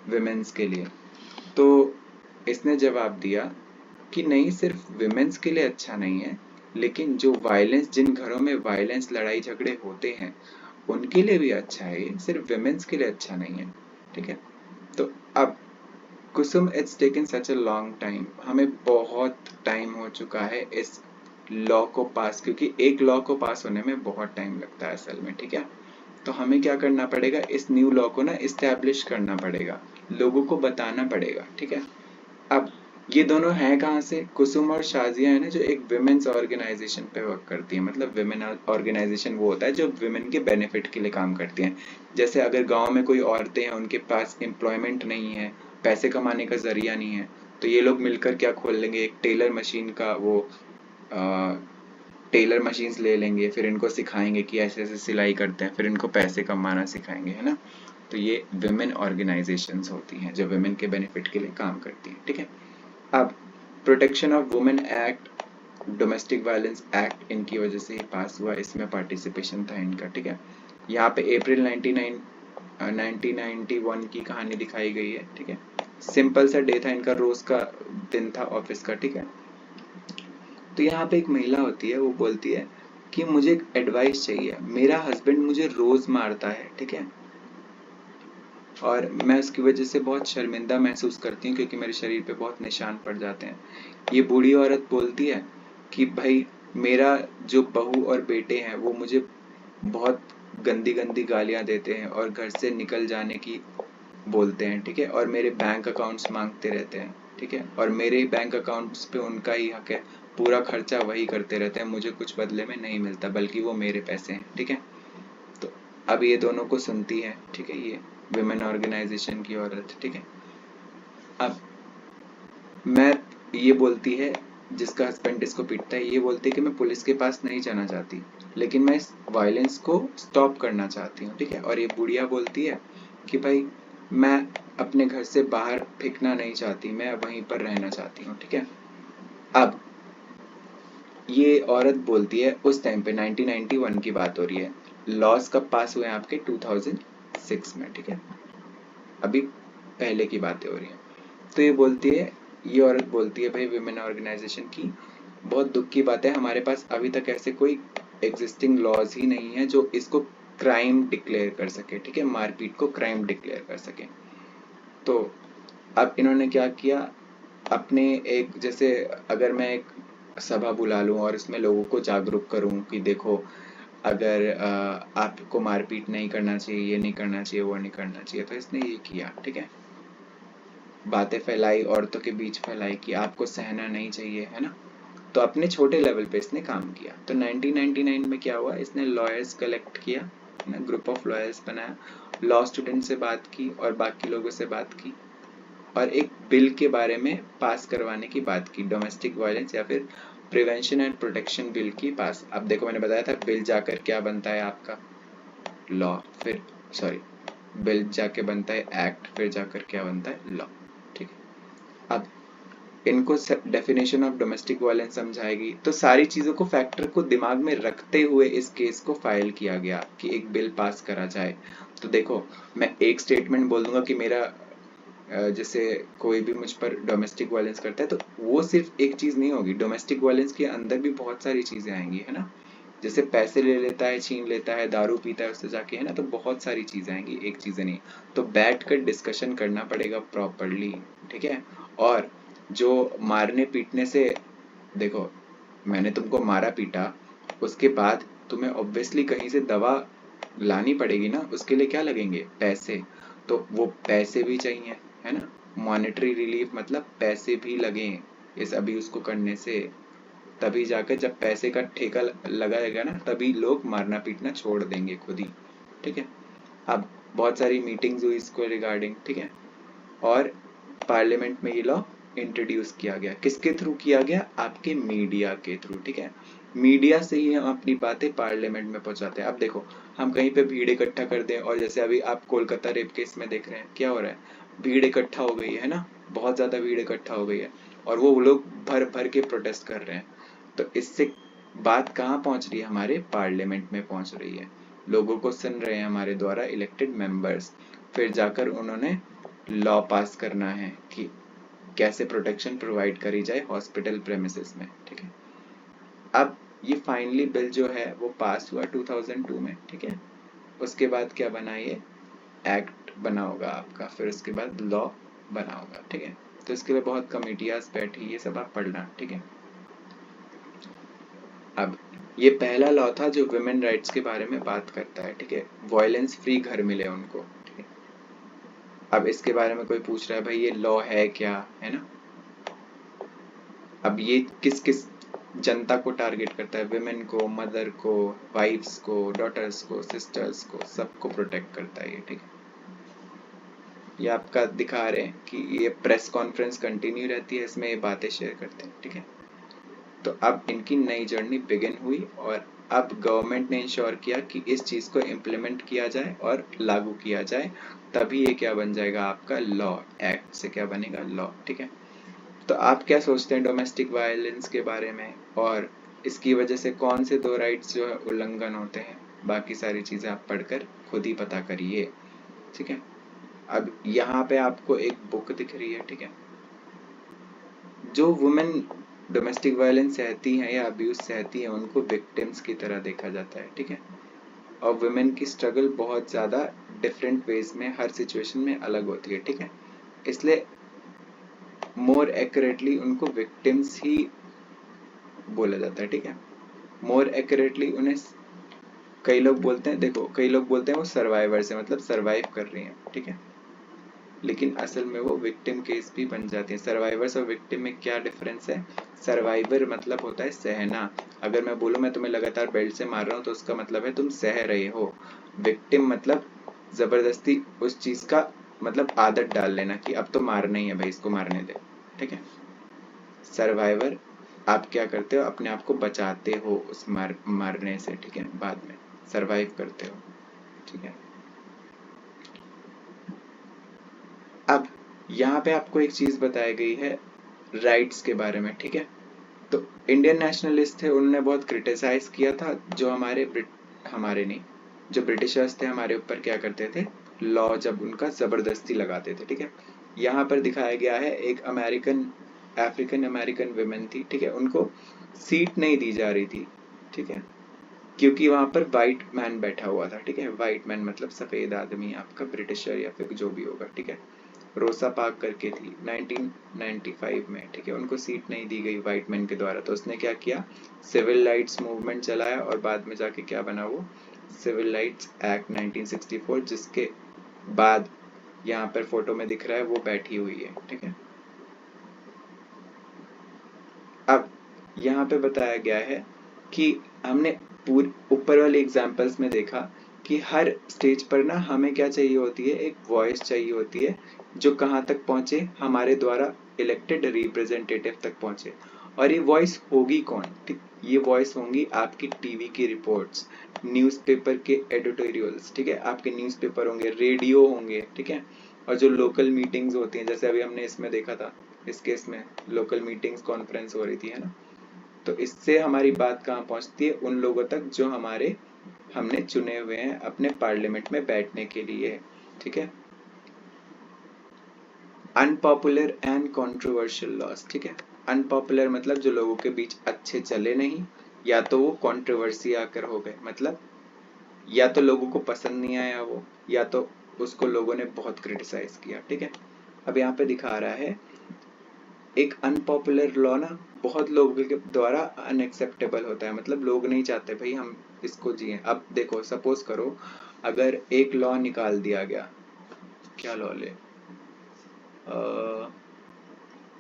विमेंस के लिए? तो इसने जवाब दिया कि नहीं, सिर्फ विमेंस के लिए अच्छा नहीं है, लेकिन जो वायलेंस, जिन घरों में वायलेंस, लड़ाई झगड़े होते हैं उनके लिए भी अच्छा है, ये सिर्फ विमेंस के लिए अच्छा नहीं है, ठीक है। तो अब Kusum, it's taken such a long time, हमें बहुत टाइम हो चुका है इस लॉ को पास, क्योंकि एक लॉ को पास होने में बहुत टाइम लगता है असल में, ठीक है। तो हमें क्या करना पड़ेगा? इस न्यू लॉ को ना इस्टेब्लिश करना पड़ेगा, लोगों को बताना पड़ेगा, ठीक है। अब ये दोनों हैं कहाँ से? कुसुम और शाजिया है ना, जो एक विमेन्स ऑर्गेनाइजेशन पे वर्क करती है। मतलब विमेन ऑर्गेनाइजेशन वो होता है जो विमेन के बेनिफिट के लिए काम करती हैं। जैसे अगर गांव में कोई औरतें हैं, उनके पास एम्प्लॉयमेंट नहीं है, पैसे कमाने का जरिया नहीं है, तो ये लोग मिलकर क्या खोल लेंगे, एक टेलर मशीन का वो टेलर मशीन्स ले लेंगे, फिर इनको सिखाएंगे कि ऐसे ऐसे सिलाई करते हैं, फिर इनको पैसे कमाना सिखाएंगे, है ना। तो ये विमेन ऑर्गेनाइजेशंस होती हैं जो विमेन के बेनिफिट के लिए काम करती हैं, ठीक है। अब protection of women act, domestic violence act इनकी वजह से ही पास हुआ, इसमें पार्टिसिपेशन था इनका, ठीक है। यहाँ पे अप्रैल 1991 की कहानी दिखाई गई है, ठीक है। सिंपल सा डे था इनका, रोज का दिन था ऑफिस का, ठीक है। तो यहाँ पे एक महिला होती है, वो बोलती है कि मुझे एक एडवाइस चाहिए, मेरा हस्बैंड मुझे रोज मारता है, ठीक है, और मैं उसकी वजह से बहुत शर्मिंदा महसूस करती हूँ क्योंकि मेरे शरीर पे बहुत निशान पड़ जाते हैं। ये बूढ़ी औरत बोलती है कि भाई मेरा जो बहू और बेटे हैं वो मुझे बहुत गंदी गंदी गालियां देते हैं और घर से निकल जाने की बोलते हैं, ठीक है, और मेरे बैंक अकाउंट्स मांगते रहते हैं, ठीक है, और मेरे बैंक अकाउंट्स पे उनका ही हक है, पूरा खर्चा वही करते रहते हैं, मुझे कुछ बदले में नहीं मिलता, बल्कि वो मेरे पैसे हैं, ठीक है। तो अब ये दोनों को सुनती है, ठीक है, ये विमेन ऑर्गेनाइजेशन की औरत, ठीक है। अब मैं ये बोलती है, जिसका हस्बैंड इसको पीटता है, ये बोलती है कि मैं पुलिस के पास नहीं जाना चाहती, लेकिन मैं इस वायलेंस को स्टॉप करना चाहती हूँ, ठीक है। और ये बुढ़िया बोलती है कि भाई मैं अपने घर से बाहर फेंकना नहीं चाहती, मैं वहीं पर रहना चाहती हूँ, ठीक है। अब ये औरत बोलती है, उस टाइम पे 1991 की बात हो रही है, लॉज कब पास हुए हैं आपके 2006 में, ठीक है, अभी पहले की बातें हो रही हैं। तो ये बोलती है, ये औरत बोलती है भाई विमेन ऑर्गेनाइजेशन की बहुत दुख की बात है, हमारे पास अभी तक ऐसे कोई एग्जिस्टिंग लॉज ही नहीं है जो इसको क्राइम डिक्लेयर कर सके, ठीक है, मारपीट को क्राइम डिक्लेयर कर सके। तो अब इन्होंने क्या किया, अपने एक जैसे अगर मैं एक सभा बुला लूं और इसमें लोगों को जागरूक करूं कि देखो अगर आपको मारपीट नहीं करना चाहिए, ये नहीं करना चाहिए, वो नहीं करना चाहिए, तो इसने ये किया, ठीक है, बातें फैलाई, औरतों के बीच फैलाई कि आपको सहना नहीं चाहिए, है ना। तो अपने छोटे लेवल पे इसने काम किया। तो 1999 में क्या हुआ, इसने लॉयर्स कलेक्ट किया, ग्रुप ऑफ लॉयर्स बनाया, लॉ स्टूडेंट से बात की और बाकी लोगों से बात की, और एक बिल के बारे में पास करवाने की बात की, डोमेस्टिक वायलेंस या फिर प्रिवेंशन एंड प्रोटेक्शन बिल की पास। अब देखो मैंने बताया था बिल जाकर क्या बनता है आपका लॉ, फिर सॉरी बिल जाके बनता है एक्ट, फिर जाकर क्या बनता है लॉ, ठीक है। अब इनको डेफिनेशन ऑफ डोमेस्टिक वायलेंस समझाएगी, तो सारी चीजों को फैक्टर को दिमाग में रखते हुए इस केस को फाइल किया गया कि एक बिल पास करा जाए। तो देखो मैं एक स्टेटमेंट बोल दूंगा कि मेरा जैसे कोई भी मुझ पर डोमेस्टिक वायलेंस करता है, तो वो सिर्फ एक चीज नहीं होगी, डोमेस्टिक वायलेंस के अंदर भी बहुत सारी चीजें आएंगी, है ना। जैसे पैसे ले लेता है, छीन लेता है, दारू पीता है उससे जाके, है ना, तो बहुत सारी चीजें आएंगी, एक चीज नहीं। तो बैठ कर डिस्कशन करना पड़ेगा प्रॉपरली, ठीक है। और जो मारने पीटने से, देखो मैंने तुमको मारा पीटा, उसके बाद तुम्हें ऑब्वियसली कहीं से दवा लानी पड़ेगी ना, उसके लिए क्या लगेंगे, पैसे, तो वो पैसे भी चाहिए, है ना। मॉनेटरी रिलीफ मतलब पैसे भी लगे इस अब्यूज को करने से, तभी जाकर जब पैसे का ठेका लगाएगा ना, तभी लोग मारना पीटना छोड़ देंगे खुद ही, ठीक है। अब बहुत सारी मीटिंग्स हुई इसको रिगार्डिंग, ठीक है, और पार्लियामेंट में ये लॉ इंट्रोड्यूस किया गया, किसके थ्रू किया गया, आपके मीडिया के थ्रू, ठीक है। मीडिया से ही हम अपनी बातें पार्लियामेंट में पहुंचाते हैं। अब देखो हम कहीं पे भीड़ इकट्ठा कर दें, और जैसे अभी आप कोलकाता रेप केस में देख रहे हैं क्या हो रहा है, भीड़ इकट्ठा हो गई है ना, बहुत ज्यादा भीड़ इकट्ठा हो गई है, और वो लोग भर भर के प्रोटेस्ट कर रहे हैं। तो इससे बात कहाँ पहुंच रही है, हमारे पार्लियामेंट में पहुंच रही है, लोगों को सुन रहे हैं हमारे द्वारा इलेक्टेड मेंबर्स, फिर जाकर उन्होंने लॉ पास करना है कि कैसे प्रोटेक्शन प्रोवाइड करी जाए हॉस्पिटल प्रेमिसेस में, ठीक है। अब ये फाइनली बिल जो है वो पास हुआ 2002 में, ठीक है। उसके बाद क्या बना, ये एक्ट बना होगा आपका, फिर उसके बाद लॉ बना होगा, ठीक है। तो इसके लिए बहुत कमेटियाज बैठी, ये सब आप पढ़ना, ठीक है। अब ये पहला लॉ था जो वुमेन राइट्स के बारे में बात करता है, ठीक है, वायलेंस फ्री घर मिले उनको, ठीक है। अब इसके बारे में कोई पूछ रहा है भाई ये लॉ है क्या, है ना। अब ये किस किस जनता को टारगेट करता है, विमेन को, मदर को, वाइफ्स को, डॉटर्स को, सिस्टर्स को, सबको प्रोटेक्ट करता है ये, ठीक है। ये आपका दिखा रहे हैं कि ये प्रेस कॉन्फ्रेंस कंटिन्यू रहती है, इसमें ये बातें शेयर करते हैं, ठीक है। तो अब इनकी नई जर्नी बिगिन हुई और अब गवर्नमेंट ने इंश्योर किया कि इस चीज़ को इम्प्लीमेंट किया जाए और लागू किया जाए, तभी ये क्या बन जाएगा आपका लॉ, एक्ट से क्या बनेगा लॉ, ठीक है। तो आप क्या सोचते हैं डोमेस्टिक वायलेंस के बारे में, और इसकी वजह से कौन से 2 राइट्स जो है उल्लंघन होते हैं? बाकी सारी चीज़ें आप पढ़कर खुद ही पता करिए, ठीक है। अब यहाँ पे आपको एक बुक दिख रही है, ठीक है। जो वुमेन डोमेस्टिक वायलेंस सहती हैं या अब्यूज सहती हैं उनको विक्टिम्स की तरह देखा जाता है, ठीक है। और वुमेन की स्ट्रगल बहुत ज़्यादा डिफरेंट वेज में हर सिचुएशन में अलग होती है, ठीक है। इसलिए मोर एक्यूरेटली उनको विक्टिम्स ही बोला जाता है, ठीक है। मोर एक्यूरेटली उन्हें कई लोग बोलते हैं, देखो कई लोग बोलते हैं वो सर्वाइवर से मतलब सर्वाइव कर रही हैं, ठीक है, लेकिन असल में वो विक्टिम केस भी बन जाती है। सर्वाइवर्स और विक्टिम में क्या डिफरेंस है? सर्वाइवर मतलब होता है सहना, अगर मैं बोलूँ मैं तुम्हें लगातार बेल्ट से मार रहा हूँ तो उसका मतलब है तुम सह रहे हो। विक्टिम मतलब जबरदस्ती उस चीज का मतलब आदत डाल लेना कि अब तो मारना ही है भाई, इसको मारने दे, ठीक है। सर्वाइवर आप क्या करते हो, अपने आप को बचाते हो उस मारने से, ठीक है, बाद में सर्वाइव करते हो, ठीक है। अब यहाँ पे आपको एक चीज बताई गई है राइट्स के बारे में, ठीक है। तो इंडियन नेशनलिस्ट थे, उन्होंने बहुत क्रिटिसाइज किया था जो हमारे नहीं, जो ब्रिटिशर्स थे हमारे ऊपर क्या करते थे, लॉ जब उनका जबरदस्ती लगाते थे, ठीक है। यहाँ पर दिखाया गया है एक अफ्रीकन अमेरिकन वुमेन थी, ठीक है, उनको सीट नहीं दी जा रही थी, ठीक है, क्योंकि वहां पर वाइट मैन बैठा हुआ था, ठीक है। वाइट मैन मतलब सफेद आदमी, आपका ब्रिटिशर या फिर जो भी होगा, ठीक है। रोसा पार्क करके थी 1995 में, ठीक है, उनको सीट नहीं दी गई वाइट मैन के द्वारा, तो उसने क्या किया, सिविल राइट्स मूवमेंट चलाया और बाद में जाके क्या बना वो सिविल राइट्स एक्ट 1964, जिसके बाद यहाँ पर फोटो में दिख रहा है वो बैठी हुई है, ठीक है। अब यहाँ पे बताया गया है कि हमने पूरे ऊपर वाले एग्जाम्पल्स में देखा कि हर स्टेज पर ना हमें क्या चाहिए होती है, एक वॉइस चाहिए होती है जो कहाँ तक पहुंचे, हमारे द्वारा इलेक्टेड रिप्रेजेंटेटिव तक पहुंचे। और ये वॉइस होगी कौन, ठीक, ये वॉइस होंगी आपकी टीवी की रिपोर्ट्स, न्यूज़पेपर के एडिटोरियल्स, ठीक है, आपके न्यूज़पेपर होंगे, रेडियो होंगे, ठीक है। और जो लोकल मीटिंग्स होती हैं, जैसे अभी हमने इसमें देखा था, इस केस में लोकल मीटिंग्स कॉन्फ्रेंस हो रही थी, है ना। तो इससे हमारी बात कहाँ पहुंचती है, उन लोगों तक जो हमने चुने हुए हैं अपने पार्लियामेंट में बैठने के लिए, ठीक है। अनपॉपुलर एंड कंट्रोवर्शियल लॉस, ठीक है। अनपॉपुलर मतलब जो लोगों के बीच अच्छे चले नहीं, या तो वो कंट्रोवर्सी आकर हो गए, मतलब या तो लोगों को पसंद नहीं आया वो, या तो उसको लोगों ने बहुत क्रिटिसाइज किया, ठीक है। अब यहाँ पे दिखा रहा है एक अनपॉपुलर लॉ ना बहुत लोगों के द्वारा अनएक्सेप्टेबल होता है, मतलब लोग नहीं चाहते भाई हम इसको जिए। अब देखो सपोज करो अगर एक लॉ निकाल दिया गया, क्या लॉ ले,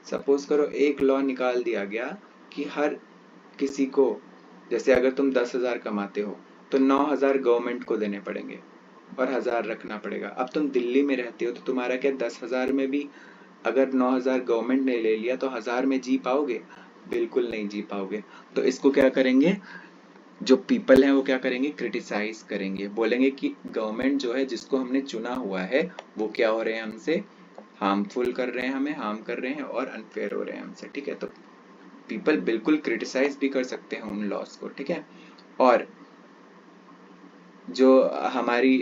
सपोज करो एक लॉ निकाल दिया गया कि हर किसी को, जैसे अगर तुम 10,000 कमाते हो तो 9,000 गवर्नमेंट को देने पड़ेंगे और 1,000 रखना पड़ेगा। अब तुम दिल्ली में रहते हो तो तुम्हारा क्या 10,000 में भी अगर 9,000 गवर्नमेंट ने ले लिया तो 1,000 में जी पाओगे? बिल्कुल नहीं जी पाओगे। तो इसको क्या करेंगे, जो पीपल हैं वो क्या करेंगे, क्रिटिसाइज करेंगे, बोलेंगे कि गवर्नमेंट जो है जिसको हमने चुना हुआ है वो क्या हो रहे हैं, हमसे हार्मफुल कर रहे हैं, हमें हार्म कर रहे हैं और अनफेयर हो रहे हैं हमसे, ठीक है। तो पीपल बिल्कुल क्रिटिसाइज भी कर सकते हैं उन लॉस को, ठीक है। और जो हमारी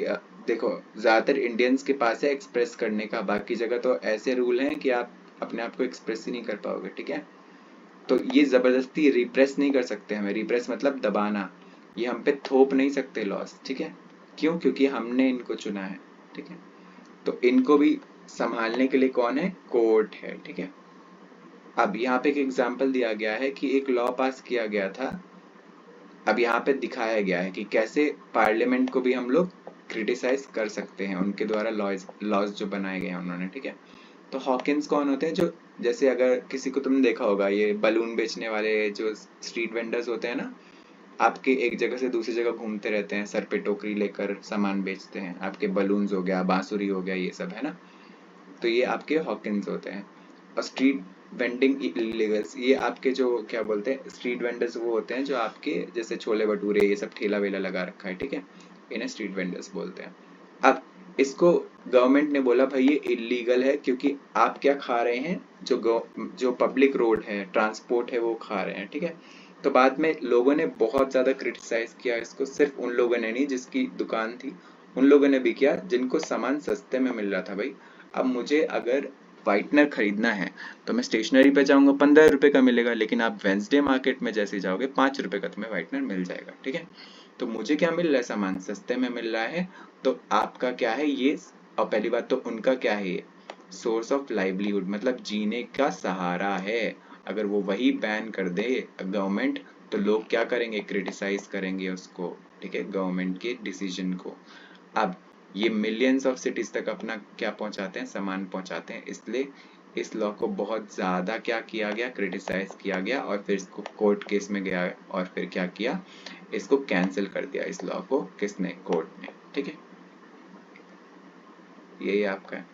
देखो ज्यादातर इंडियंस के पास है एक्सप्रेस करने का, बाकी जगह तो ऐसे रूल हैं कि आप अपने आप को एक्सप्रेस ही नहीं कर पाओगे, ठीक है। तो ये जबरदस्ती रिप्रेस नहीं कर सकते हमें, रिप्रेस मतलब दबाना, ये हम पे थोप नहीं सकते लॉस, ठीक है। क्यों? क्योंकि हमने इनको चुना है, ठीक है। तो इनको भी संभालने के लिए कौन है, कोर्ट है, ठीक है। अब यहाँ पे एक एग्जाम्पल दिया गया है कि एक लॉ पास किया गया था, अब यहाँ पे दिखाया गया है कि कैसे पार्लियामेंट को भी हम लोग क्रिटिसाइज कर सकते हैं, उनके द्वारा लॉज जो बनाए गए हैं उन्होंने, ठीक है। तो हॉकिंस कौन होते हैं, जो जैसे अगर किसी को तुमने देखा होगा ये बलून बेचने वाले जो स्ट्रीट वेंडर्स होते हैं ना, आपके एक जगह से दूसरी जगह घूमते रहते हैं, सर पे टोकरी लेकर सामान बेचते हैं, आपके बलून्स हो गया, बांसुरी हो गया, ये सब है ना। तो ये आपके हॉकिन्स होते हैं। और स्ट्रीट वेंडिंग इलीगल्स, ये आपके जो क्या बोलते हैं स्ट्रीट वेंडर्स वो होते हैं जो आपके जैसे छोले भटूरे ये सब ठेला वेला लगा रखा है, ठीक है, इन्हें स्ट्रीट वेंडर्स बोलते हैं। अब इसको गवर्नमेंट ने बोला भाई ये इलीगल है क्योंकि आप क्या खा रहे हैं, जो पब्लिक रोड है, ट्रांसपोर्ट है, वो खा रहे हैं, ठीक है। तो बाद में लोगों ने बहुत ज्यादा क्रिटिसाइज किया इसको, सिर्फ उन लोगों ने नहीं जिसकी दुकान थी, उन लोगों ने भी किया जिनको सामान सस्ते में मिल रहा था। भाई अब मुझे अगर व्हाइटनर खरीदना है तो मैं स्टेशनरी पे जाऊंगा, 15 रुपए का मिलेगा, लेकिन आप वेंसडे मार्केट में जैसे जाओगे 5 रुपए का तुम्हें व्हाइटनर मिल जाएगा, ठीक है। तो मुझे क्या मिल रहा है, सामान सस्ते में मिल रहा है, तो आपका क्या है ये, और पहली बात तो उनका क्या है, ये सोर्स ऑफ लाइवलीहुड, मतलब जीने का सहारा है। अगर वो वही बैन कर दे गवर्नमेंट, तो लोग क्या करेंगे, क्रिटिसाइज करेंगे उसको, ठीक है, गवर्नमेंट के डिसीजन को। अब ये मिलियंस ऑफ सिटीज तक अपना क्या पहुंचाते हैं, सामान पहुंचाते हैं, इसलिए इस लॉ को बहुत ज्यादा क्या किया गया, क्रिटिसाइज किया गया, और फिर इसको कोर्ट केस में गया, और फिर क्या किया, इसको कैंसिल कर दिया इस लॉ को, किसने, कोर्ट ने, ठीक है। यही आपका है।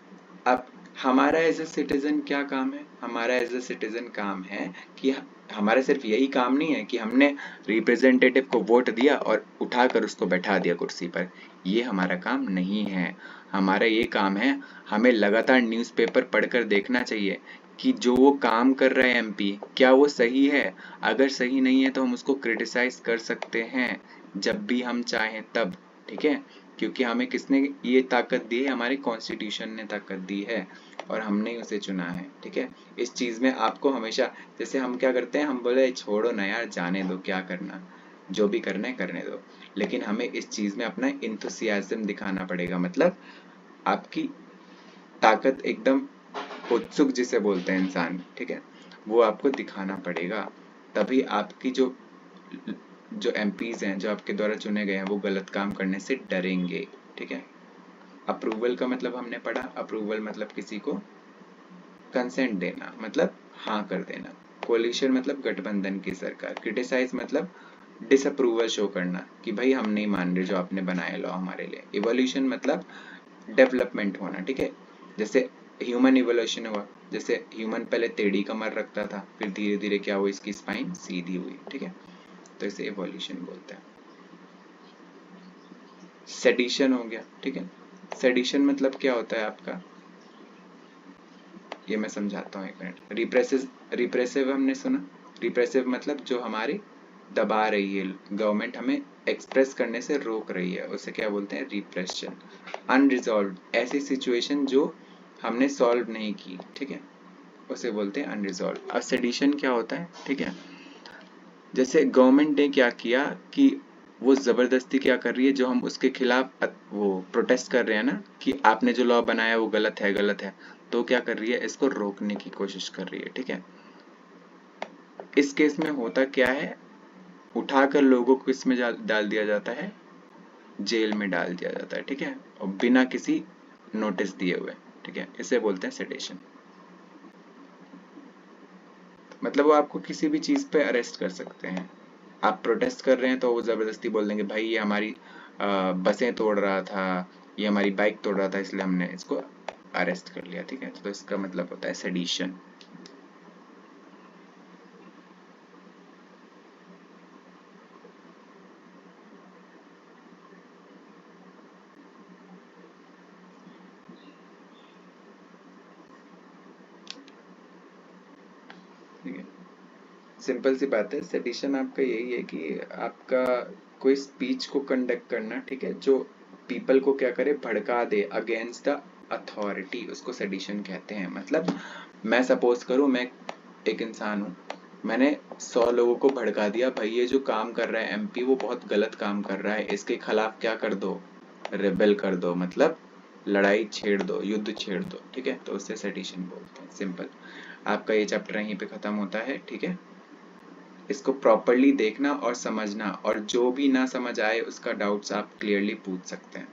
अब हमारा एज ए सिटीजन क्या काम है, हमारा एज ए सिटीजन काम है कि हमारा सिर्फ यही काम नहीं है कि हमने रिप्रेजेंटेटिव को वोट दिया और उठाकर उसको बैठा दिया कुर्सी पर, ये हमारा काम नहीं है। हमारा ये काम है, हमें लगातार न्यूज़पेपर पढ़कर देखना चाहिए कि जो वो काम कर रहा है एमपी, क्या वो सही है। अगर सही नहीं है तो हम उसको क्रिटिसाइज कर सकते हैं जब भी हम चाहें तब, ठीक है। क्योंकि हमें किसने ये ताकत दी है, हमारे कॉन्स्टिट्यूशन ने ताकत दी है, और हमने ही उसे चुना है, ठीक है। इस चीज में आपको हमेशा, जैसे हम क्या करते हैं, हम बोले छोड़ो ना यार, जाने दो, क्या करना, जो भी करना है करने दो, लेकिन हमें इस चीज में अपना इंथुसियाज्म दिखाना पड़ेगा, मतलब आपकी ताकत एकदम उत्सुक जिसे बोलते हैं इंसान, ठीक है, वो आपको दिखाना पड़ेगा। तभी आपकी जो एमपीज हैं, जो आपके द्वारा चुने गए हैं, वो गलत काम करने से डरेंगे, ठीक है। अप्रूवल का मतलब हमने पढ़ा, अप्रूवल मतलब किसी को कंसेंट देना, मतलब हाँ कर देना। कोलिशन मतलब गठबंधन की सरकार। क्रिटिसाइज मतलब डिसअप्रूवल शो करना कि भाई हम नहीं मान रहे जो आपने बनाया लॉ हमारे लिए। इवोल्यूशन मतलब डेवलपमेंट होना, ठीक है। जैसे ह्यूमन इवोल्यूशन हुआ, जैसे ह्यूमन पहले टेढ़ी कमर रखता था, फिर धीरे धीरे क्या हुआ, इसकी स्पाइन सीधी हुई, ठीक है, तो इसे इवोल्यूशन बोलते हैं। सेडिशन हो गया, ठीक है। सेडिशन मतलब क्या होता है आपका, ये मैं समझाता हूँ, एक मिनट। रिप्रेसिव हमने सुना, रिप्रेसिव मतलब जो हमारे दबा रही है, गवर्नमेंट हमें एक्सप्रेस करने से रोक रही है, उसे क्या बोलते हैं, रिप्रेशन। अनरिजॉल्व्ड, ऐसी सिचुएशन जो हमने सॉल्व नहीं की, ठीक है, उसे बोलते हैं अनरिजॉल्व्ड। अब सेडिशन क्या होता है, ठीक है, जैसे गवर्नमेंट ने क्या किया कि वो जबरदस्ती क्या कर रही है, जो हम उसके खिलाफ वो प्रोटेस्ट कर रहे हैं ना कि आपने जो लॉ बनाया वो गलत है, गलत है, तो क्या कर रही है, इसको रोकने की कोशिश कर रही है, ठीक है। इस केस में होता क्या है, उठाकर लोगों को इसमें डाल दिया जाता है, जेल में डाल दिया जाता है, ठीक है, और बिना किसी नोटिस दिए हुए, ठीक है, इसे बोलते हैं सेडेशन। मतलब वो आपको किसी भी चीज पे अरेस्ट कर सकते हैं। आप प्रोटेस्ट कर रहे हैं तो वो जबरदस्ती बोल देंगे भाई ये हमारी बसें तोड़ रहा था, ये हमारी बाइक तोड़ रहा था, इसलिए हमने इसको अरेस्ट कर लिया, ठीक है, तो इसका मतलब होता है सेडिशन। ठीक है, सिंपल सी बात है, सेडिशन आपका यही है कि आपका कोई स्पीच को कंडक्ट करना, ठीक है, जो पीपल को क्या करे, भड़का दे अगेंस्ट द अथॉरिटी, उसको सेडिशन कहते हैं। मतलब मैं सपोज करूं, मैं एक इंसान हूं, मैंने 100 लोगों को भड़का दिया, भाई ये जो काम कर रहा है एमपी वो बहुत गलत काम कर रहा है, इसके खिलाफ क्या कर दो, रिबेल कर दो, मतलब लड़ाई छेड़ दो, युद्ध छेड़ दो, ठीक है, तो उससे सेडिशन बोलते हैं। सिंपल, आपका ये चैप्टर यहीं पे खत्म होता है, ठीक है। इसको प्रॉपरली देखना और समझना, और जो भी ना समझ आए उसका डाउट्स आप क्लियरली पूछ सकते हैं।